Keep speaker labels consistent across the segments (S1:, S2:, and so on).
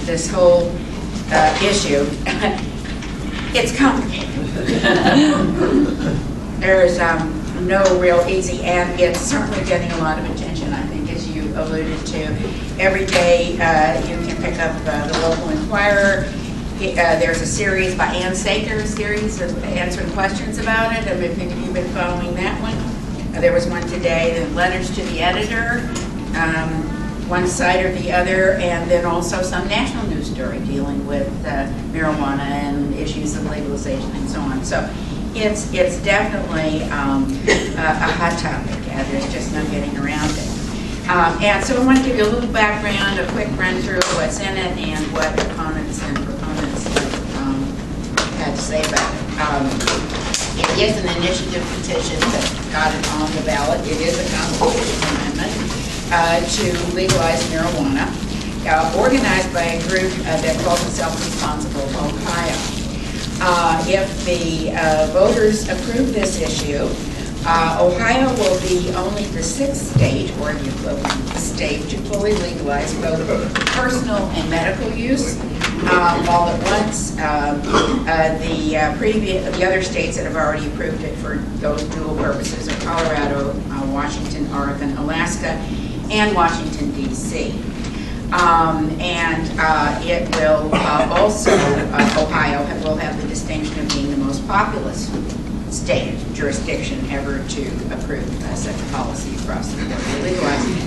S1: this whole issue. It's complicated. There's no real easy, and it's certainly getting a lot of attention, I think, as you alluded to. Every day you can pick up the local Inquirer. There's a series by Ann Saker, a series of answering questions about it. If you've been following that one. There was one today, the letters to the editor, one side or the other, and then also some national news story dealing with marijuana and issues of legalization and so on. So it's definitely a hot topic, and there's just no getting around it. And so I want to give you a little background, a quick run through of what's in it and what opponents and proponents had to say about it. It is an initiative petition that got it on the ballot. It is a constitutional amendment to legalize marijuana, organized by a group that calls itself Responsible Ohio. If the voters approve this issue, Ohio will be only the 6th state, or the equivalent state, to fully legalize both personal and medical use all at once. The other states that have already approved it for those dual purposes are Colorado, Washington, Oregon, Alaska, and Washington, D.C. It will also, Ohio will have the distinction of being the most populous state jurisdiction ever to approve such a policy across the board. Legalizing it.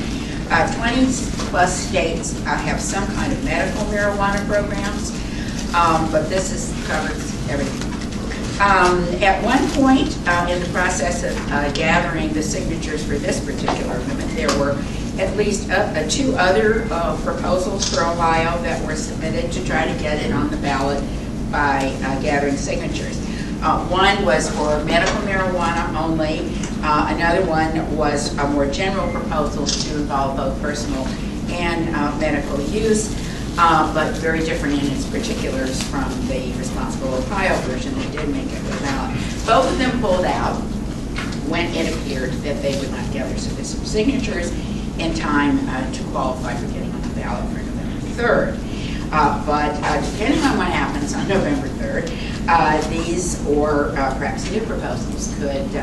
S1: 20 plus states have some kind of medical marijuana programs, but this covers everything. At one point in the process of gathering the signatures for this particular amendment, there were at least 2 other proposals for Ohio that were submitted to try to get it on the ballot by gathering signatures. One was for medical marijuana only. Another one was a more general proposal to involve both personal and medical use, but very different in its particulars from the Responsible Ohio version that did make it to the ballot. Both of them pulled out when it appeared that they would not gather sufficient signatures in time to qualify for getting on the ballot for November 3rd. But depending on what happens on November 3rd, these or perhaps new proposals could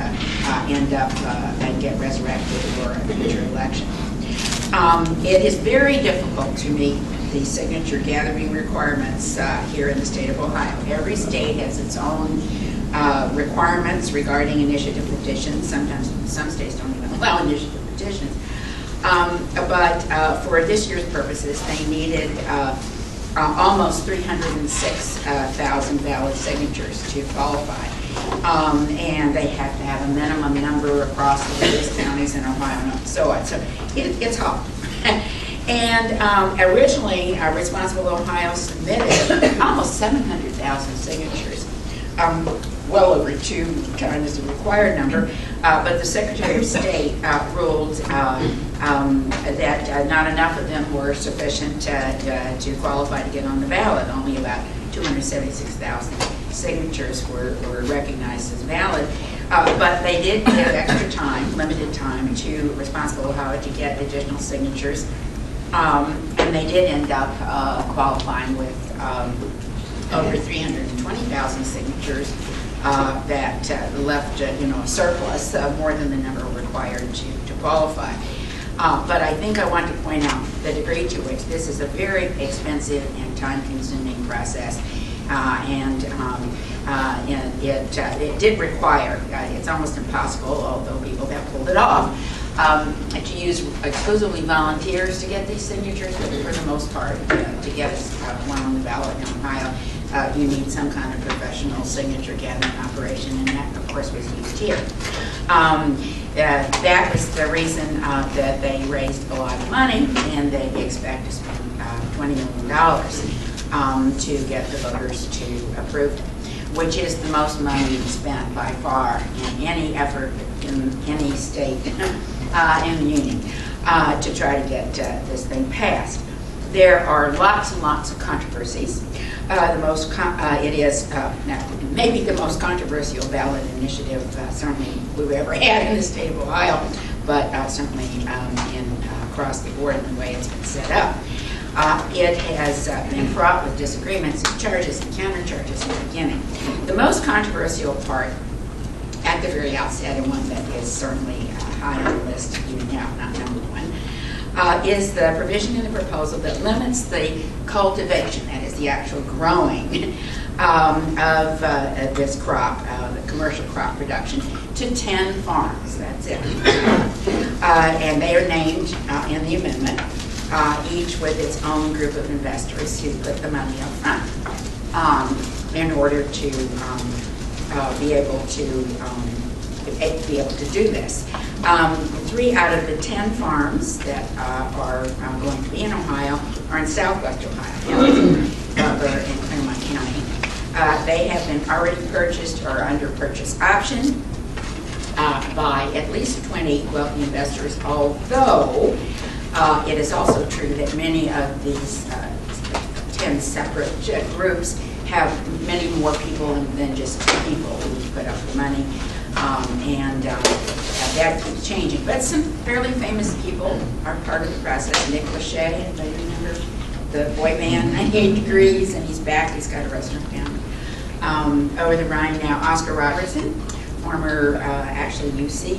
S1: end up and get resurrected for a future election. It is very difficult to meet the signature gathering requirements here in the state of Ohio. Every state has its own requirements regarding initiative petitions. Sometimes some states don't even allow initiative petitions. But for this year's purposes, they needed almost 306,000 valid signatures to qualify. And they have to have a minimum number across the various counties in Ohio and so on. So it's hard. And originally, Responsible Ohio submitted almost 700,000 signatures. Well over 2 is the required number, but the Secretary of State ruled that not enough of them were sufficient to qualify to get on the ballot. Only about 276,000 signatures were recognized as valid, but they did give extra time, limited time, to Responsible Ohio to get additional signatures, and they did end up qualifying with over 320,000 signatures that left a surplus more than the number required to qualify. But I think I want to point out the degree to which this is a very expensive and time-consuming process, and it did require, it's almost impossible, although people have pulled it off, to use exclusively volunteers to get these signatures, but for the most part, to get one on the ballot in Ohio, you need some kind of professional signature gathering operation, and that, of course, was used here. That was the reason that they raised a lot of money, and they expect to spend $20 million to get the voters to approve it, which is the most money spent by far in any effort in any state in the union to try to get this thing passed. There are lots and lots of controversies. It is maybe the most controversial ballot initiative certainly we've ever had in the state of Ohio, but certainly across the board in the way it's been set up. It has been fraught with disagreements and charges and countercharges in the beginning. The most controversial part at the very outset, and one that is certainly high on the list, even now, not number one, is the provision in the proposal that limits the cultivation, that is the actual growing, of this crop, the commercial crop production, to 10 farms. That's it. And they are named in the amendment, each with its own group of investors who put the money up front in order to be able to do this. 3 out of the 10 farms that are going to be in Ohio are in southwest Ohio, Butler and Claremont County. They have been already purchased or under purchase option by at least 20 wealthy investors, although it is also true that many of these 10 separate groups have many more people than just people who put up the money, and that keeps changing. But some fairly famous people are part of the process. Nick Lachey, anybody remember the boy band, 98 Degrees, and he's back. He's got a restaurant down over the Rhine now. Oscar Robertson, former actually UC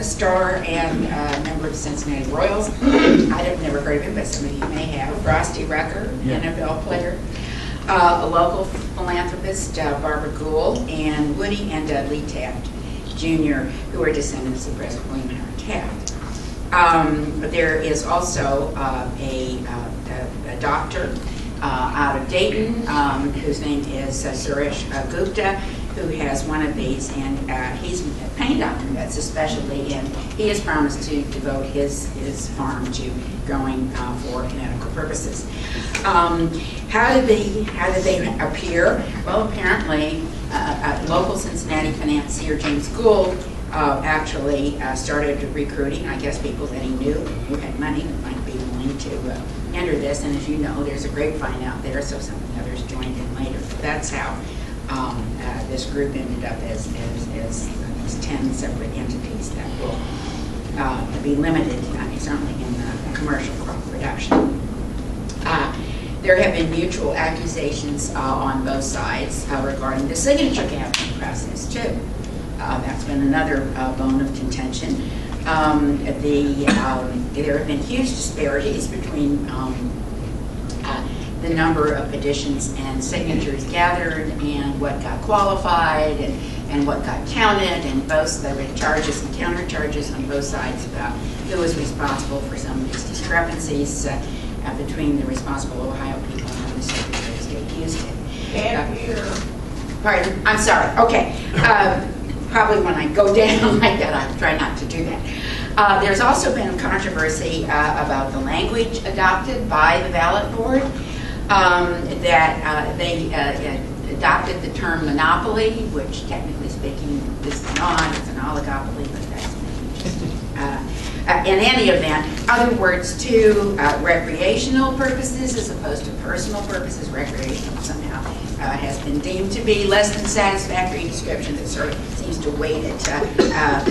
S1: star and member of the Cincinnati Royals. I've never heard of him, but some of you may have. Frosty Rucker, NFL player. A local philanthropist, Barbara Gould, and Woody and Dudley Taft Jr., who are descendants of President William Howard Taft. There is also a doctor out of Dayton, whose name is Suresh Gupta, who has one of these, and he's a pain doctor. That's a specialty, and he has promised to devote his farm to growing for medical purposes. How did they appear? Well, apparently, local Cincinnati financier James Gould actually started recruiting, I guess, people that he knew who had money that might be willing to enter this. And as you know, there's a grapevine out there, so some of the others joined in later. But that's how this group ended up as these 10 separate entities that will be limited, certainly in the commercial crop production. There have been mutual accusations on both sides regarding the signature gathering process, too. That's been another bone of contention. There have been huge disparities between the number of petitions and signatures gathered and what got qualified and what got counted, and both there were charges and countercharges on both sides about who was responsible for some of these discrepancies between the responsible Ohio people and how the Secretary of State used it. Pardon? I'm sorry. Okay. Probably when I go down like that, I try not to do that. There's also been controversy about the language adopted by the ballot board, that they adopted the term monopoly, which technically speaking this is not. It's an oligopoly, but that's in any event, other words too, recreational purposes as opposed to personal purposes. Recreational somehow has been deemed to be less than satisfactory description that sort of seems to weight it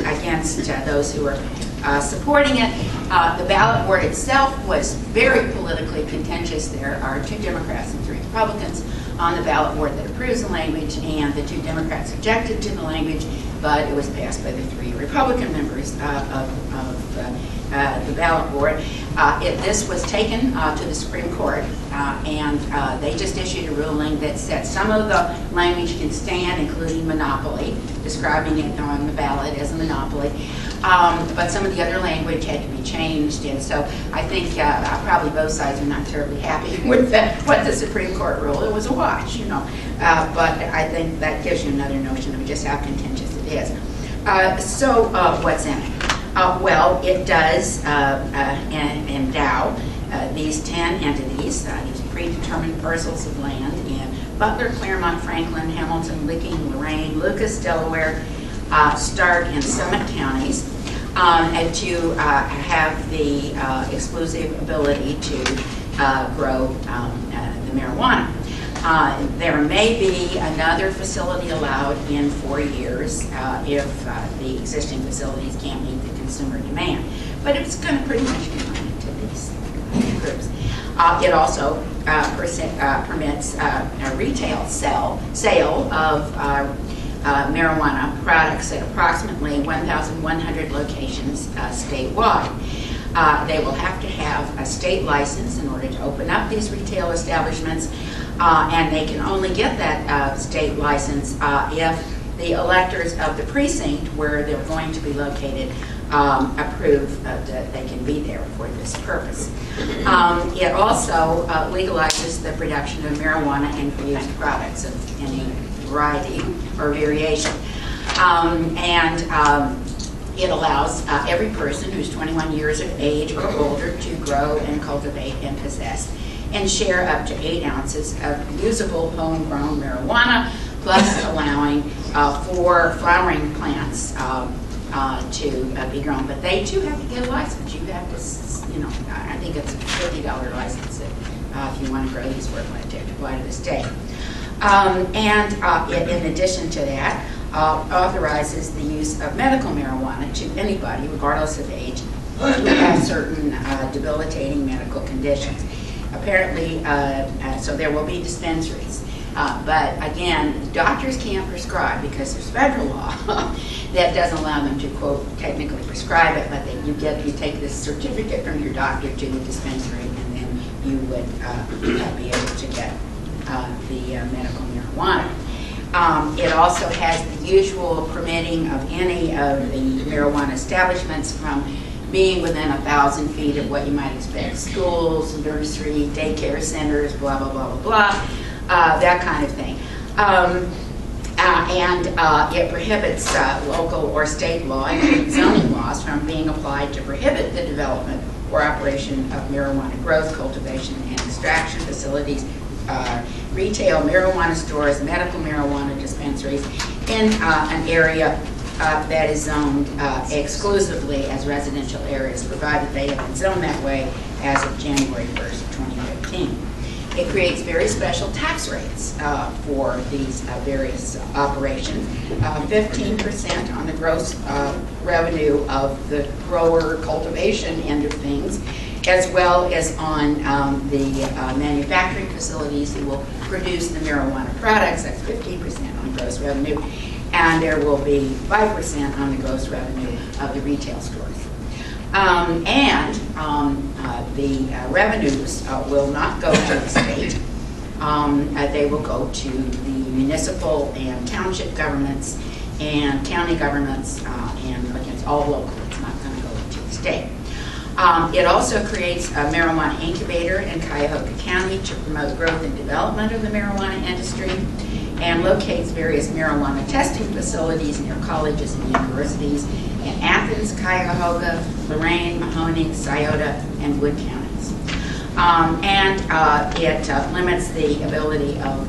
S1: against those who are supporting it. The ballot board itself was very politically contentious. There are 2 Democrats and 3 Republicans on the ballot board that approves the language, and the 2 Democrats objected to the language, but it was passed by the 3 Republican members of the ballot board. This was taken to the Supreme Court, and they just issued a ruling that said some of the language can stand, including monopoly, describing it on the ballot as a monopoly, but some of the other language had to be changed, and so I think probably both sides are not terribly happy with what the Supreme Court ruled. It was a wash, you know, but I think that gives you another notion of just how contentious it is. So what's in it? Well, it does endow these 10 entities, these predetermined parcels of land in Butler, Claremont, Franklin, Hamilton, Licking, Lorraine, Lucas, Delaware, Stark, and Summit counties, and to have the exclusive ability to grow the marijuana. There may be another facility allowed in 4 years if the existing facilities can't meet the consumer demand. But it's going to pretty much be limited to these groups. It also permits a retail sale of marijuana products at approximately 1,100 locations statewide. They will have to have a state license in order to open up these retail establishments, and they can only get that state license if the electors of the precinct where they're going to be located approve that they can be there for this purpose. It also legalizes the production of marijuana and infused products of any variety or variation. It allows every person who's 21 years of age or older to grow and cultivate and possess and share up to 8 ounces of usable homegrown marijuana, plus allowing for flowering plants to be grown. But they too have to get a license. You have to, I think it's a $50 license if you want to grow these, work like to apply to the state. In addition to that, authorizes the use of medical marijuana to anybody, regardless of age, who have certain debilitating medical conditions. Apparently, so there will be dispensaries. But again, doctors can't prescribe because there's federal law that doesn't allow them to, quote, technically prescribe it, but you take this certificate from your doctor to the dispensary, and then you would be able to get the medical marijuana. It also has the usual permitting of any of the marijuana establishments from being within 1,000 feet of what you might expect: schools, nursery, daycare centers, blah, blah, blah, blah, blah, that kind of thing. It prohibits local or state law, including zoning laws, from being applied to prohibit the development or operation of marijuana growth, cultivation, and extraction facilities, retail marijuana stores, medical marijuana dispensaries in an area that is zoned exclusively as residential areas, provided they have been zoned that way as of January 1st, 2015. It creates very special tax rates for these various operations. 15% on the gross revenue of the grower cultivation end of things, as well as on the manufacturing facilities who will produce the marijuana products. That's 15% on gross revenue. And there will be 5% on the gross revenue of the retail stores. The revenues will not go to the state. They will go to the municipal and township governments and county governments, and against all local. It's not going to go to the state. It also creates a marijuana incubator in Cuyahoga County to promote growth and development of the marijuana industry, and locates various marijuana testing facilities near colleges and universities in Athens, Cuyahoga, Lorain, Mahoning, Scioto, and Wood counties. It limits the ability of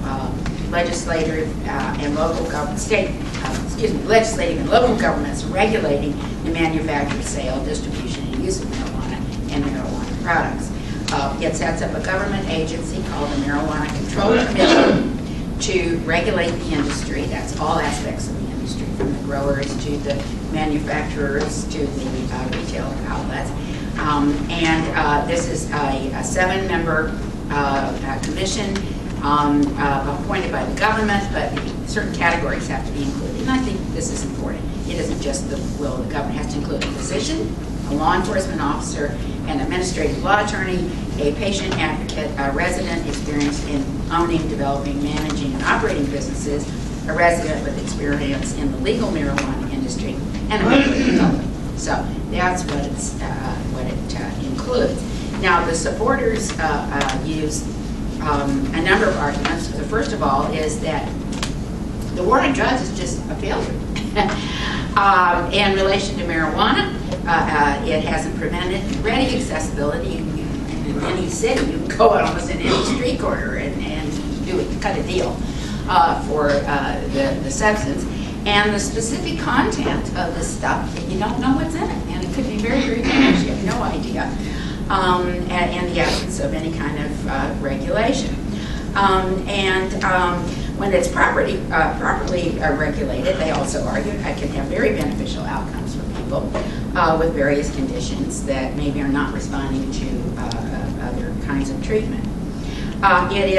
S1: legislative and local governments regulating the manufacture, sale, distribution, and use of marijuana and marijuana products. It sets up a government agency called the Marijuana Control Commission to regulate the industry. That's all aspects of the industry, from the growers to the manufacturers to the retail outlets. This is a 7-member commission appointed by the government, but certain categories have to be included. And I think this is important. It isn't just the will of the government. It has to include a physician, a law enforcement officer, an administrative law attorney, a patient advocate, a resident experienced in owning, developing, managing, and operating businesses, a resident with experience in the legal marijuana industry, and a member of the public. So that's what it includes. Now, the supporters use a number of arguments. The first of all is that the war on drugs is just a failure. In relation to marijuana, it hasn't prevented ready accessibility. In any city, you can go out almost in any street corner and cut a deal for the substance. And the specific content of this stuff, you don't know what's in it. And it could be very, very dangerous. You have no idea. In the absence of any kind of regulation. When it's properly regulated, they also argue it can have very beneficial outcomes for people with various conditions that maybe are not responding to other kinds of treatment. It is